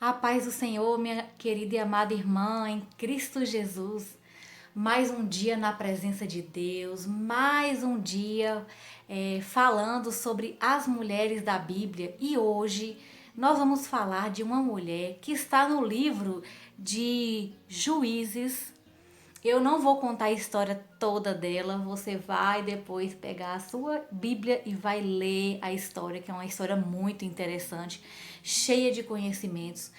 A paz do Senhor, minha querida e amada irmã em Cristo Jesus. Mais um dia na presença de Deus, mais um dia falando sobre as mulheres da Bíblia. E hoje nós vamos falar de uma mulher que está no livro de Juízes. Eu não vou contar a história toda dela, você vai depois pegar a sua Bíblia e vai ler a história, que é uma história muito interessante, cheia de conhecimentos.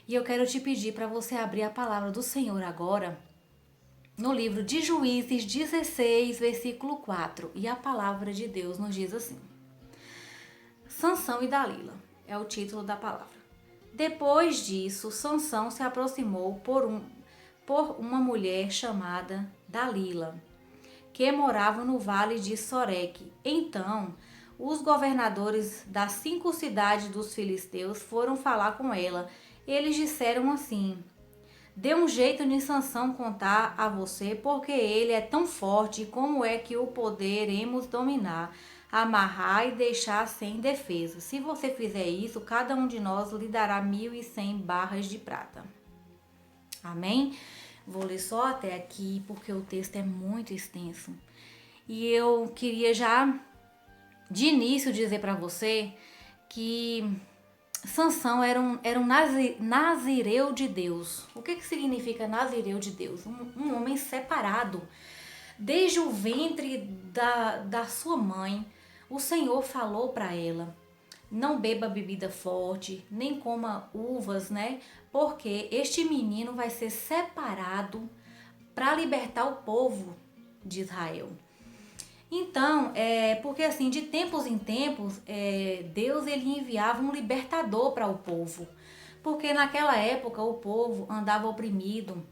E eu quero te pedir para você abrir a palavra do Senhor agora, no livro de Juízes 16, versículo 4. E a palavra de Deus nos diz assim: Sansão e Dalila é o título da palavra. Depois disso, Sansão se aproximou por uma mulher chamada Dalila, que morava no vale de Soreque. Então, os governadores das 5 cidades dos filisteus foram falar com ela. Eles disseram assim: dê um jeito de Sansão contar a você, porque ele é tão forte, como é que o poderemos dominar, amarrar e deixar sem defesa. Se você fizer isso, cada um de nós lhe dará 1.100 barras de prata. Amém? Vou ler só até aqui porque o texto é muito extenso. E eu queria já de início dizer para você que Sansão era um nazireu de Deus. O que significa nazireu de Deus? Um homem separado. Desde o ventre da sua mãe, o Senhor falou para ela: não beba bebida forte, nem coma uvas, né? Porque este menino vai ser separado para libertar o povo de Israel. Então, porque assim, de tempos em tempos, Deus ele enviava um libertador para o povo. Porque naquela época o povo andava oprimido,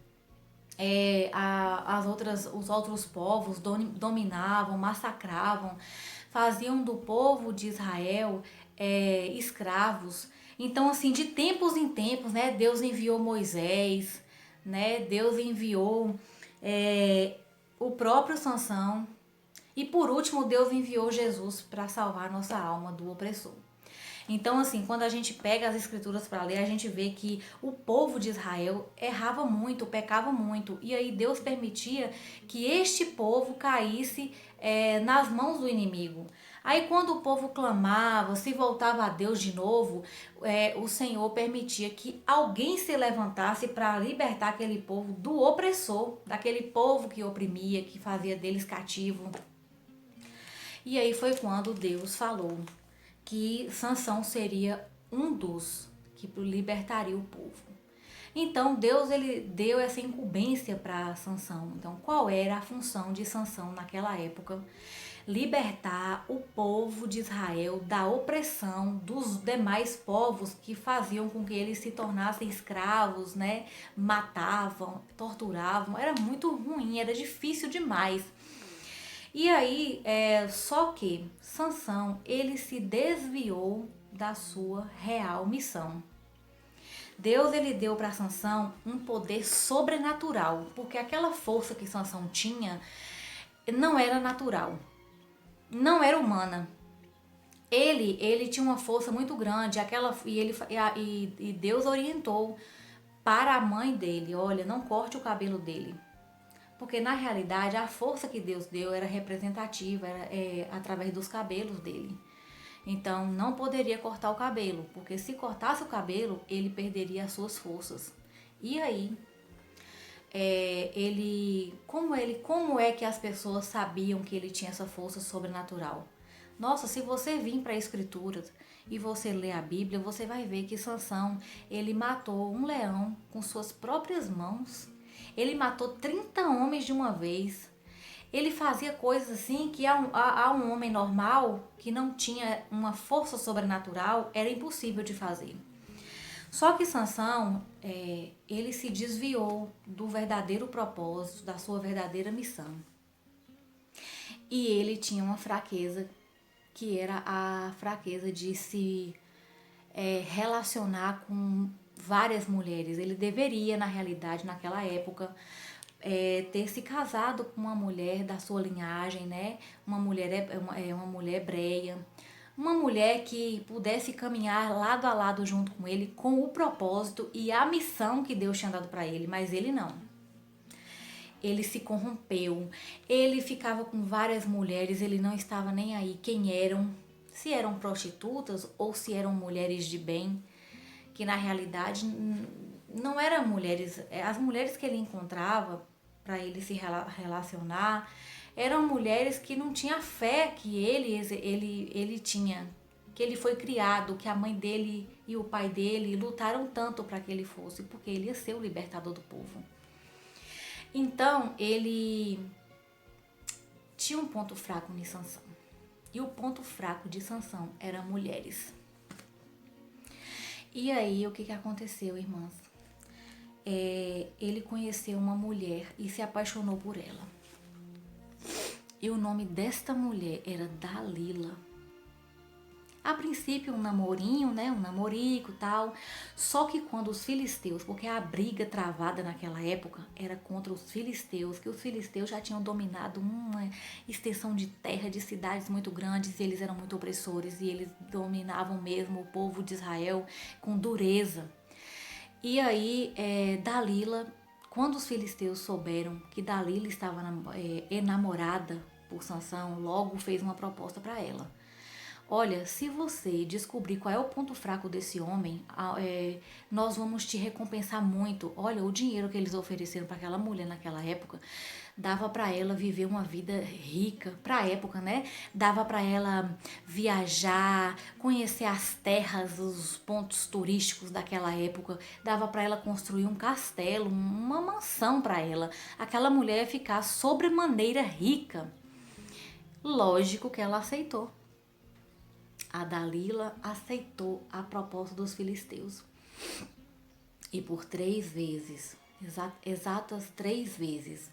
os outros povos dominavam, massacravam, faziam do povo de Israel escravos. Então, assim, de tempos em tempos, né, Deus enviou Moisés, né, Deus enviou o próprio Sansão. E por último, Deus enviou Jesus para salvar nossa alma do opressor. Então, assim, quando a gente pega as escrituras para ler, a gente vê que o povo de Israel errava muito, pecava muito. E aí Deus permitia que este povo caísse nas mãos do inimigo. Aí quando o povo clamava, se voltava a Deus de novo, o Senhor permitia que alguém se levantasse para libertar aquele povo do opressor, daquele povo que oprimia, que fazia deles cativo. E aí foi quando Deus falou que Sansão seria um dos que libertaria o povo. Então Deus ele deu essa incumbência para Sansão. Então qual era a função de Sansão naquela época? Libertar o povo de Israel da opressão dos demais povos que faziam com que eles se tornassem escravos, né? Matavam, torturavam. Era muito ruim, era difícil demais. E aí, só que Sansão, ele se desviou da sua real missão. Deus, ele deu para Sansão um poder sobrenatural, porque aquela força que Sansão tinha não era natural, não era humana. Ele tinha uma força muito grande, e Deus orientou para a mãe dele: olha, não corte o cabelo dele. Porque na realidade a força que Deus deu era representativa, era através dos cabelos dele. Então não poderia cortar o cabelo, porque se cortasse o cabelo, ele perderia as suas forças. E aí, como é que as pessoas sabiam que ele tinha essa força sobrenatural? Nossa, se você vir para a Escritura e você ler a Bíblia, você vai ver que Sansão, ele matou um leão com suas próprias mãos. Ele matou 30 homens de uma vez. Ele fazia coisas assim que a um homem normal, que não tinha uma força sobrenatural, era impossível de fazer. Só que Sansão, ele se desviou do verdadeiro propósito, da sua verdadeira missão. E ele tinha uma fraqueza, que era a fraqueza de se relacionar com várias mulheres. Ele deveria, na realidade, naquela época, ter se casado com uma mulher da sua linhagem, né? Uma mulher hebreia, uma mulher que pudesse caminhar lado a lado junto com ele com o propósito e a missão que Deus tinha dado para ele, mas ele não. Ele se corrompeu, ele ficava com várias mulheres, ele não estava nem aí quem eram, se eram prostitutas ou se eram mulheres de bem, que na realidade não eram mulheres, as mulheres que ele encontrava para ele se relacionar eram mulheres que não tinham a fé que ele tinha, que ele foi criado, que a mãe dele e o pai dele lutaram tanto para que ele fosse, porque ele ia ser o libertador do povo. Então, ele tinha um ponto fraco em Sansão. E o ponto fraco de Sansão eram mulheres. E aí, o que aconteceu, irmãs? Ele conheceu uma mulher e se apaixonou por ela. E o nome desta mulher era Dalila. A princípio, um namorinho, né? Um namorico e tal. Só que quando os filisteus, porque a briga travada naquela época era contra os filisteus, que os filisteus já tinham dominado uma extensão de terra, de cidades muito grandes, e eles eram muito opressores, e eles dominavam mesmo o povo de Israel com dureza. E aí, Dalila, quando os filisteus souberam que Dalila estava enamorada por Sansão, logo fez uma proposta para ela. Olha, se você descobrir qual é o ponto fraco desse homem, nós vamos te recompensar muito. Olha, o dinheiro que eles ofereceram para aquela mulher naquela época, dava para ela viver uma vida rica, para a época, né? Dava para ela viajar, conhecer as terras, os pontos turísticos daquela época, dava para ela construir um castelo, uma mansão para ela. Aquela mulher ia ficar sobremaneira rica. Lógico que ela aceitou. A Dalila aceitou a proposta dos filisteus. E por 3 vezes, exatas 3 vezes,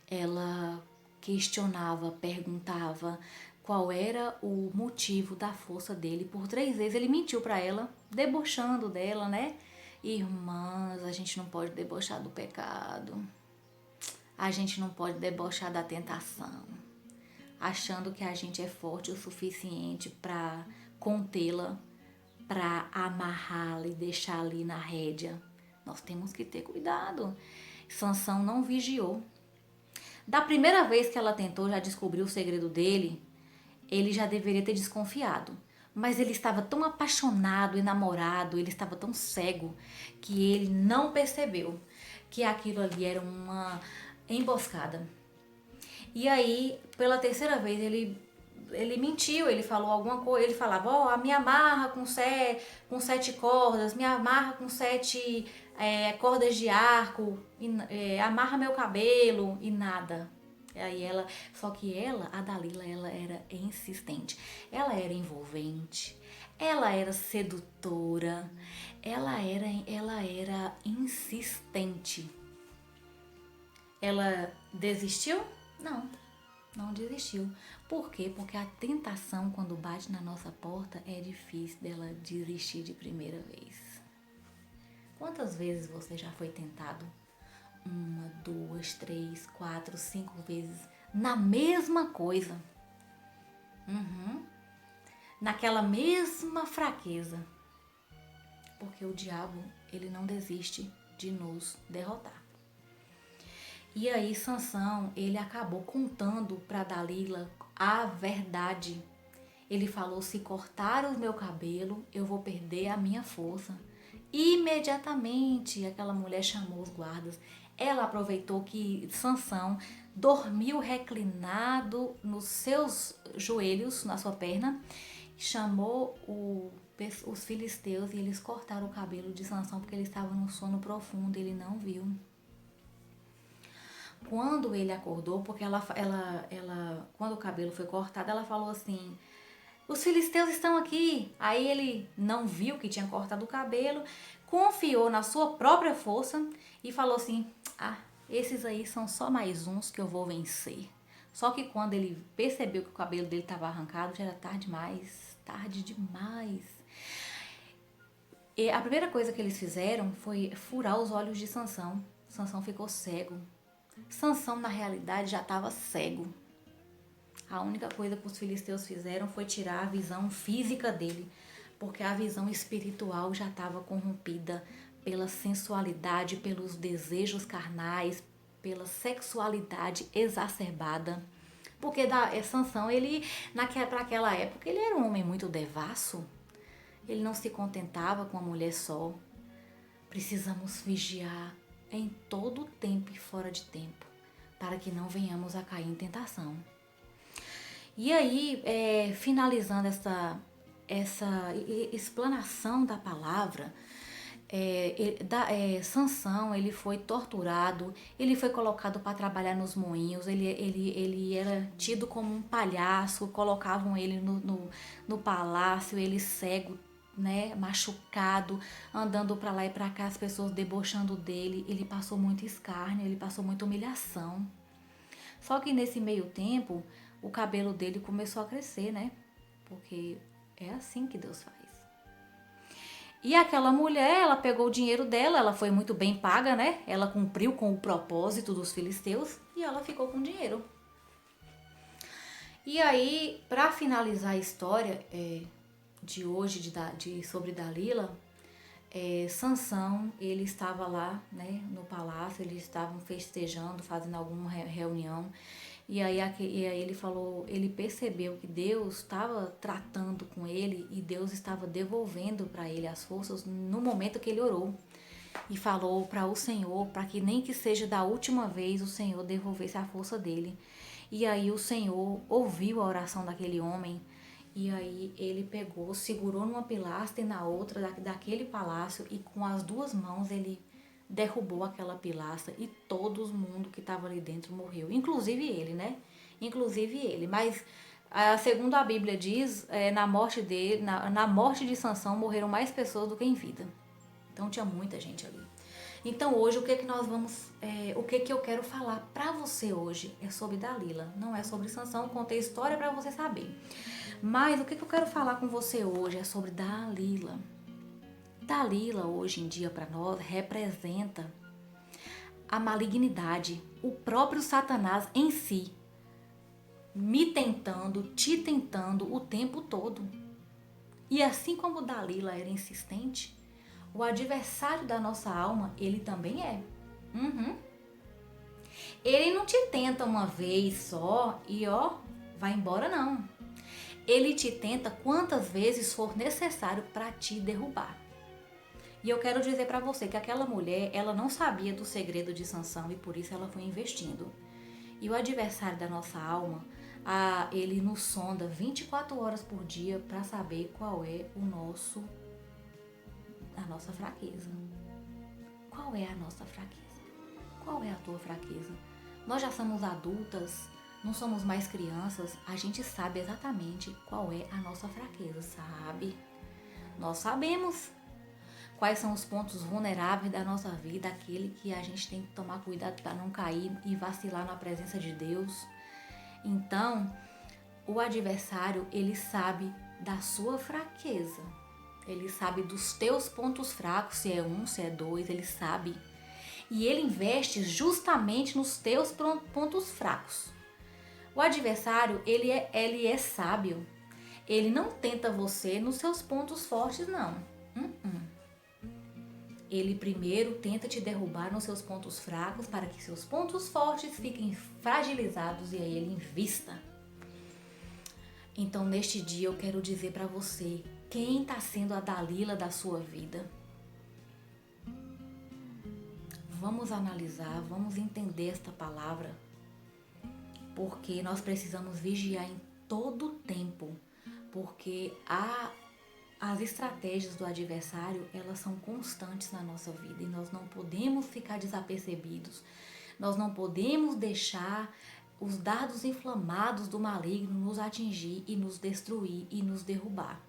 ela questionava, perguntava qual era o motivo da força dele. Por 3 vezes ele mentiu para ela, debochando dela, né? Irmãs, a gente não pode debochar do pecado. A gente não pode debochar da tentação, achando que a gente é forte o suficiente para contê-la, para amarrá-la e deixar ali na rédea. Nós temos que ter cuidado. Sansão não vigiou. Da primeira vez que ela tentou já descobrir o segredo dele, ele já deveria ter desconfiado. Mas ele estava tão apaixonado, enamorado, ele estava tão cego, que ele não percebeu que aquilo ali era uma emboscada. E aí, pela 3ª vez, ele mentiu, ele falou alguma coisa, ele falava, me amarra com 7 cordas, me amarra com 7 cordas de arco, amarra meu cabelo, e nada. E aí só que a Dalila, ela era insistente, ela era envolvente, ela era sedutora, ela era insistente. Ela desistiu? Não desistiu. Por quê? Porque a tentação, quando bate na nossa porta, é difícil dela desistir de primeira vez. Quantas vezes você já foi tentado? 1, 2, 3, 4, 5 vezes na mesma coisa. Naquela mesma fraqueza. Porque o diabo, ele não desiste de nos derrotar. E aí Sansão, ele acabou contando para Dalila a verdade. Ele falou, se cortar o meu cabelo, eu vou perder a minha força. Imediatamente, aquela mulher chamou os guardas. Ela aproveitou que Sansão dormiu reclinado nos seus joelhos, na sua perna, chamou os filisteus e eles cortaram o cabelo de Sansão porque ele estava num sono profundo, ele não viu. Quando ele acordou, porque quando o cabelo foi cortado, ela falou assim, os filisteus estão aqui. Aí ele não viu que tinha cortado o cabelo, confiou na sua própria força e falou assim, esses aí são só mais uns que eu vou vencer. Só que quando ele percebeu que o cabelo dele estava arrancado, já era tarde demais. E a primeira coisa que eles fizeram foi furar os olhos de Sansão. Sansão ficou cego. Sansão, na realidade, já estava cego. A única coisa que os filisteus fizeram foi tirar a visão física dele, porque a visão espiritual já estava corrompida pela sensualidade, pelos desejos carnais, pela sexualidade exacerbada. Porque Sansão, ele, para aquela época, ele era um homem muito devasso. Ele não se contentava com a mulher só. Precisamos vigiar em todo tempo e fora de tempo, para que não venhamos a cair em tentação. E aí, finalizando essa explanação da palavra, Sansão, ele foi torturado, ele foi colocado para trabalhar nos moinhos, ele era tido como um palhaço, colocavam ele no palácio, ele cego, né, machucado, andando para lá e para cá, as pessoas debochando dele. Ele passou muito escárnio, ele passou muita humilhação. Só que nesse meio tempo, o cabelo dele começou a crescer, né? Porque é assim que Deus faz. E aquela mulher, ela pegou o dinheiro dela, ela foi muito bem paga, né? Ela cumpriu com o propósito dos filisteus e ela ficou com dinheiro. E aí, para finalizar a história de hoje, sobre Dalila, Sansão, ele estava lá, né, no palácio, eles estavam festejando, fazendo alguma reunião. E aí ele falou, ele percebeu que Deus estava tratando com ele e Deus estava devolvendo para ele as forças no momento que ele orou. E falou para o Senhor, para que nem que seja da última vez o Senhor devolvesse a força dele. E aí o Senhor ouviu a oração daquele homem. E aí ele pegou, segurou numa pilastra e na outra daquele palácio e com as duas mãos ele derrubou aquela pilastra e todo mundo que estava ali dentro morreu. Inclusive ele, né? Inclusive ele. Mas, segundo a Bíblia diz, na morte dele, na morte de Sansão morreram mais pessoas do que em vida. Então tinha muita gente ali. Então hoje o que nós vamos, o que eu quero falar para você hoje é sobre Dalila. Não é sobre Sansão, contei história para você saber. Mas o que eu quero falar com você hoje é sobre Dalila. Dalila, hoje em dia, para nós, representa a malignidade, o próprio Satanás em si, me tentando, te tentando o tempo todo. E assim como Dalila era insistente, o adversário da nossa alma, ele também é. Ele não te tenta uma vez só e vai embora, não. Ele te tenta quantas vezes for necessário para te derrubar. E eu quero dizer para você que aquela mulher, ela não sabia do segredo de Sansão e por isso ela foi investindo. E o adversário da nossa alma, ele nos sonda 24 horas por dia para saber qual é a nossa fraqueza. Qual é a nossa fraqueza? Qual é a tua fraqueza? Nós já somos adultas, não somos mais crianças, a gente sabe exatamente qual é a nossa fraqueza, sabe? Nós sabemos quais são os pontos vulneráveis da nossa vida, aquele que a gente tem que tomar cuidado para não cair e vacilar na presença de Deus. Então, o adversário, ele sabe da sua fraqueza. Ele sabe dos teus pontos fracos, se é um, se é dois, ele sabe. E ele investe justamente nos teus pontos fracos. O adversário, ele é sábio. Ele não tenta você nos seus pontos fortes, não. Ele primeiro tenta te derrubar nos seus pontos fracos para que seus pontos fortes fiquem fragilizados e aí ele invista. Então, neste dia, eu quero dizer para você, quem está sendo a Dalila da sua vida? Vamos analisar, vamos entender esta palavra, porque nós precisamos vigiar em todo o tempo, porque as estratégias do adversário, elas são constantes na nossa vida e nós não podemos ficar desapercebidos. Nós não podemos deixar os dardos inflamados do maligno nos atingir e nos destruir e nos derrubar.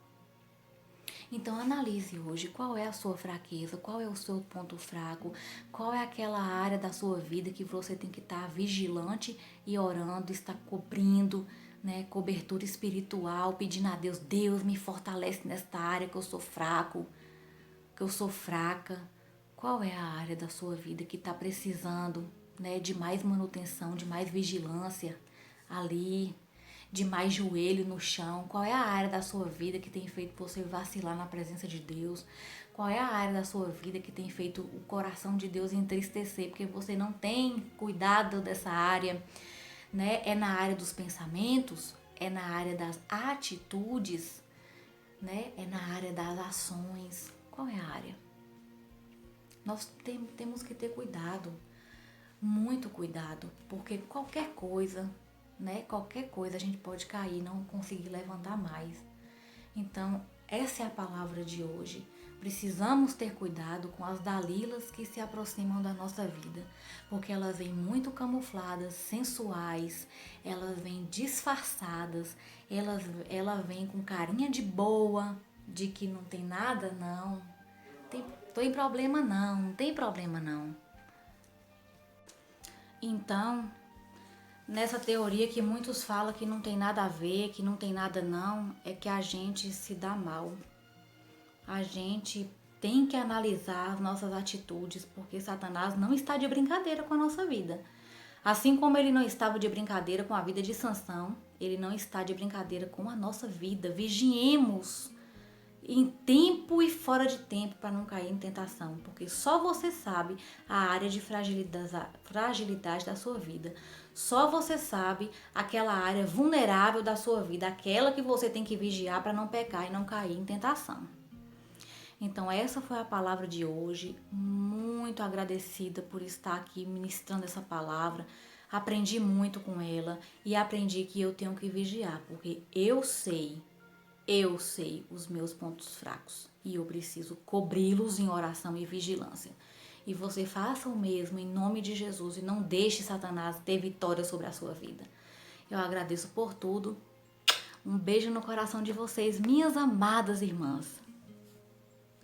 Então analise hoje qual é a sua fraqueza, qual é o seu ponto fraco, qual é aquela área da sua vida que você tem que estar vigilante e orando, estar cobrindo, né, cobertura espiritual, pedindo a Deus, Deus me fortalece nesta área que eu sou fraco, que eu sou fraca. Qual é a área da sua vida que está precisando, né, de mais manutenção, de mais vigilância ali? de mais joelho no chão? Qual é a área da sua vida que tem feito você vacilar na presença de Deus? Qual é a área da sua vida que tem feito o coração de Deus entristecer porque você não tem cuidado dessa área, né? É na área dos pensamentos? É na área das atitudes? Né? É na área das ações? Qual é a área? Nós temos que ter cuidado, muito cuidado, porque qualquer coisa, né? Qualquer coisa a gente pode cair e não conseguir levantar mais. Então, essa é a palavra de hoje. Precisamos ter cuidado com as Dalilas que se aproximam da nossa vida, porque elas vêm muito camufladas, sensuais, elas vêm disfarçadas, elas vêm com carinha de boa, de que não tem nada não, tem problema não, não tem problema não. Então, nessa teoria que muitos falam que não tem nada a ver, que não tem nada não, é que a gente se dá mal. A gente tem que analisar as nossas atitudes, porque Satanás não está de brincadeira com a nossa vida. Assim como ele não estava de brincadeira com a vida de Sansão, ele não está de brincadeira com a nossa vida. Vigiemos em tempo e fora de tempo para não cair em tentação, porque só você sabe a área de fragilidade da sua vida. Só você sabe aquela área vulnerável da sua vida, aquela que você tem que vigiar para não pecar e não cair em tentação. Então essa foi a palavra de hoje, muito agradecida por estar aqui ministrando essa palavra, aprendi muito com ela e aprendi que eu tenho que vigiar, porque eu sei os meus pontos fracos e eu preciso cobri-los em oração e vigilância. E você faça o mesmo em nome de Jesus e não deixe Satanás ter vitória sobre a sua vida. Eu agradeço por tudo, um beijo no coração de vocês, minhas amadas irmãs.